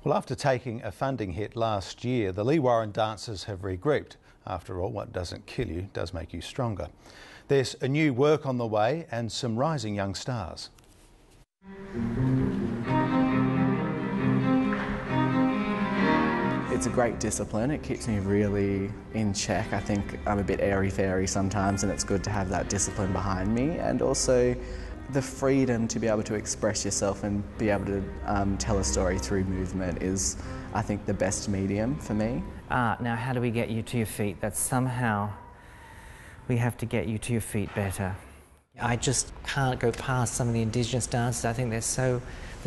Well, after taking a funding hit last year, the Leigh Warren dancers have regrouped. After all, what doesn't kill you does make you stronger. There's a new work on the way and some rising young stars. It's a great discipline. It keeps me really in check. I think I'm a bit airy-fairy sometimes, and it's good to have that discipline behind me, and also the freedom to be able to express yourself and be able to tell a story through movement is, I think, the best medium for me. Now how do we get you to your feet? That somehow we have to get you to your feet better. I just can't go past some of the Indigenous dances. I think there's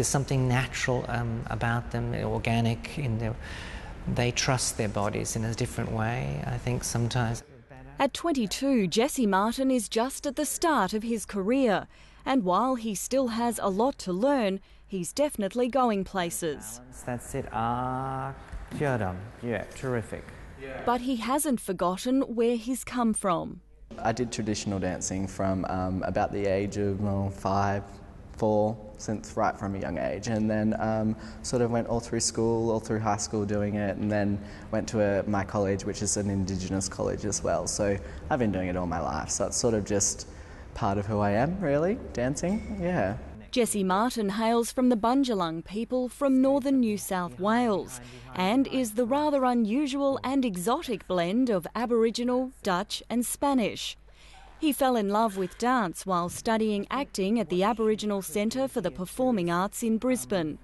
something natural about them, organic in their. They trust their bodies in a different way, I think, sometimes. At 22, Jesse Martin is just at the start of his career. And while he still has a lot to learn, he's definitely going places. That's it. Yeah, terrific. But he hasn't forgotten where he's come from. I did traditional dancing from about the age of 5, 4, since right from a young age, and then sort of went all through school, all through high school doing it, and then went to my college, which is an Indigenous college as well. So I've been doing it all my life, so it's sort of just part of who I am, really, dancing, yeah. Jesse Martin hails from the Bundjalung people from northern New South Wales and is the rather unusual and exotic blend of Aboriginal, Dutch and Spanish. He fell in love with dance while studying acting at the Aboriginal Centre for the Performing Arts in Brisbane.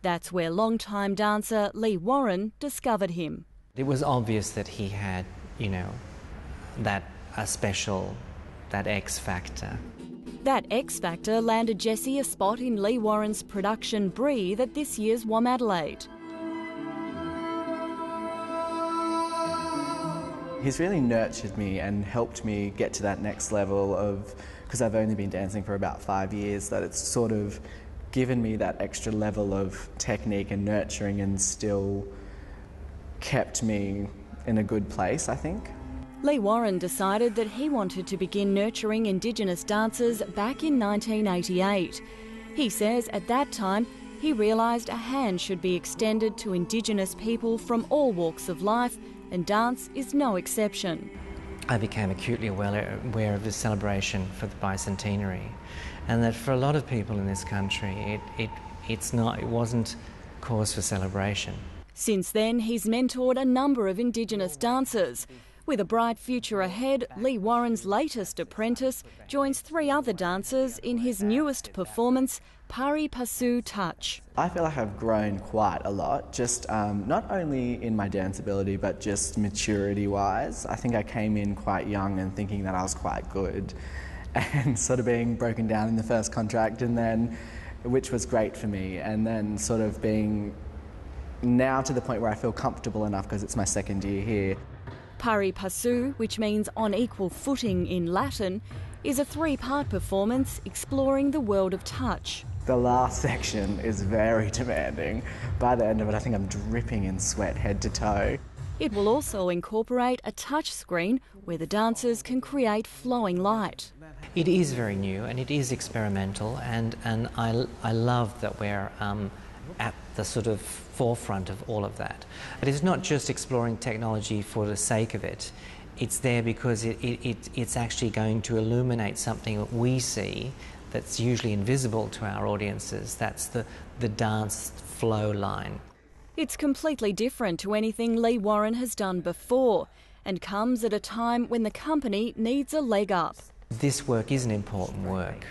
That's where longtime dancer Leigh Warren discovered him. It was obvious that he had, that X factor. That X factor landed Jesse a spot in Leigh Warren's production Breathe at this year's Womadelaide. He's really nurtured me and helped me get to that next level of, because I've only been dancing for about 5 years, that it's sort of given me that extra level of technique and nurturing and still kept me in a good place, I think. Leigh Warren decided that he wanted to begin nurturing Indigenous dancers back in 1988. He says at that time he realised a hand should be extended to Indigenous people from all walks of life, and dance is no exception. I became acutely aware of the celebration for the bicentenary, and that for a lot of people in this country it wasn't cause for celebration. Since then he's mentored a number of Indigenous dancers. With a bright future ahead, Leigh Warren's latest apprentice joins 3 other dancers in his newest performance, Pari Passu Touch. I feel like I've grown quite a lot, just not only in my dance ability, but just maturity-wise. I think I came in quite young and thinking that I was quite good, and sort of being broken down in the first contract, and then, which was great for me, and then sort of being now to the point where I feel comfortable enough because it's my 2nd year here. Pari Passu, which means on equal footing in Latin, is a 3-part performance exploring the world of touch. The last section is very demanding. By the end of it, I think I'm dripping in sweat head to toe. It will also incorporate a touch screen where the dancers can create flowing light. It is very new and it is experimental, and I love that we're at the sort of forefront of all of that. But it's not just exploring technology for the sake of it. It's there because it's actually going to illuminate something that we see that's usually invisible to our audiences. That's the dance flow line. It's completely different to anything Leigh Warren has done before, and comes at a time when the company needs a leg up. This work is an important work.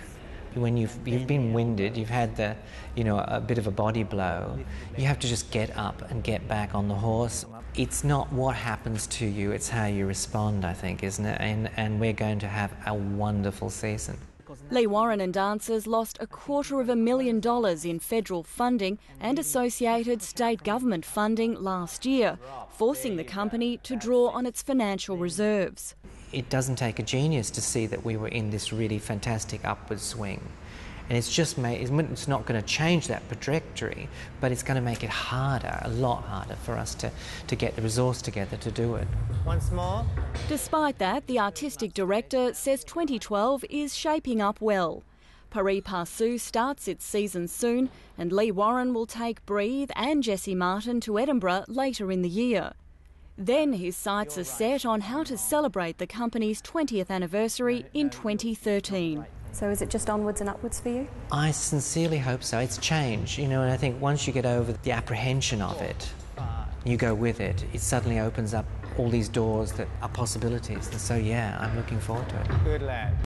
When you've been winded, you've had a bit of a body blow, you have to just get up and get back on the horse. It's not what happens to you, it's how you respond, I think, isn't it? And we're going to have a wonderful season. Leigh Warren and dancers lost $250,000 in federal funding and associated state government funding last year, forcing the company to draw on its financial reserves. It doesn't take a genius to see that we were in this really fantastic upward swing. And it's not going to change that trajectory, but it's going to make it harder, a lot harder for us to get the resource together to do it. Once more. Despite that, the artistic director says 2012 is shaping up well. Pari Passu starts its season soon, and Leigh Warren will take Breathe and Jesse Martin to Edinburgh later in the year. Then his sights are set on how to celebrate the company's 20th anniversary in 2013. So is it just onwards and upwards for you? I sincerely hope so. It's change, and I think once you get over the apprehension of it, you go with it, it suddenly opens up all these doors that are possibilities. And so, yeah, I'm looking forward to it. Good lad.